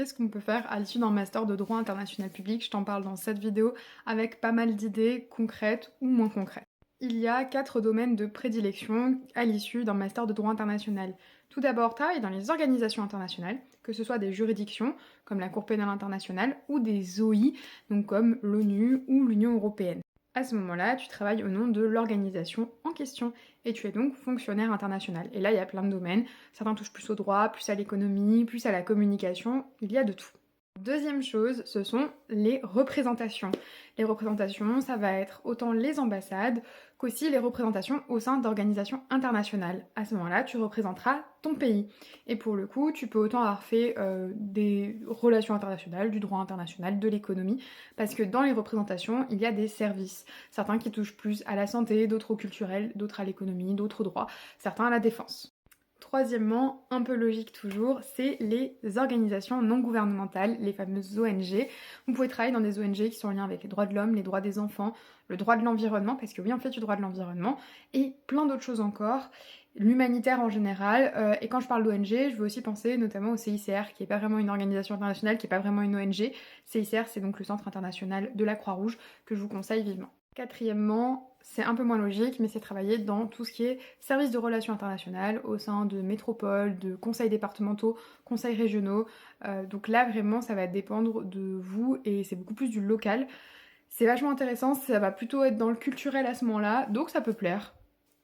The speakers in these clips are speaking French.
Qu'est-ce qu'on peut faire à l'issue d'un master de droit international public? Je t'en parle dans cette vidéo avec pas mal d'idées concrètes ou moins concrètes. Il y a 4 domaines de prédilection à l'issue d'un master de droit international. Tout d'abord, travaille dans les organisations internationales, que ce soit des juridictions comme la Cour pénale internationale ou des OI, donc comme l'ONU ou l'Union européenne. À ce moment-là, tu travailles au nom de l'organisation en question et tu es donc fonctionnaire international. Et là, il y a plein de domaines. Certains touchent plus au droit, plus à l'économie, plus à la communication. Il y a de tout. Deuxième chose, ce sont les représentations. Les représentations, ça va être autant les ambassades qu'aussi les représentations au sein d'organisations internationales. À ce moment-là, tu représenteras ton pays. Et pour le coup, tu peux autant avoir fait des relations internationales, du droit international, de l'économie, parce que dans les représentations, il y a des services. Certains qui touchent plus à la santé, d'autres au culturel, d'autres à l'économie, d'autres au droit, certains à la défense. Troisièmement, un peu logique toujours, c'est les organisations non gouvernementales, les fameuses ONG. Vous pouvez travailler dans des ONG qui sont en lien avec les droits de l'homme, les droits des enfants, le droit de l'environnement, parce que oui, on fait du droit de l'environnement, et plein d'autres choses encore, l'humanitaire en général. Et quand je parle d'ONG, je veux aussi penser notamment au CICR, qui n'est pas vraiment une organisation internationale, qui n'est pas vraiment une ONG. CICR, c'est donc le Centre international de la Croix-Rouge, que je vous conseille vivement. Quatrièmement, c'est un peu moins logique, mais c'est travailler dans tout ce qui est service de relations internationales au sein de métropoles, de conseils départementaux, conseils régionaux. Donc là, vraiment, ça va dépendre de vous et c'est beaucoup plus du local. C'est vachement intéressant, ça va plutôt être dans le culturel à ce moment-là, donc ça peut plaire.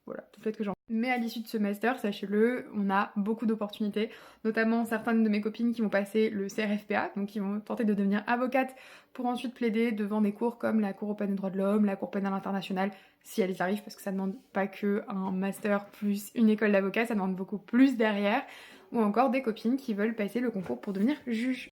Voilà, tout le fait que j'en... Mais à l'issue de ce master, sachez-le, on a beaucoup d'opportunités, notamment certaines de mes copines qui vont passer le CRFPA, donc qui vont tenter de devenir avocate pour ensuite plaider devant des cours comme la Cour européenne des droits de l'homme, la Cour pénale internationale, si elles y arrivent, parce que ça demande pas que un master plus une école d'avocat, ça demande beaucoup plus derrière, ou encore des copines qui veulent passer le concours pour devenir juge.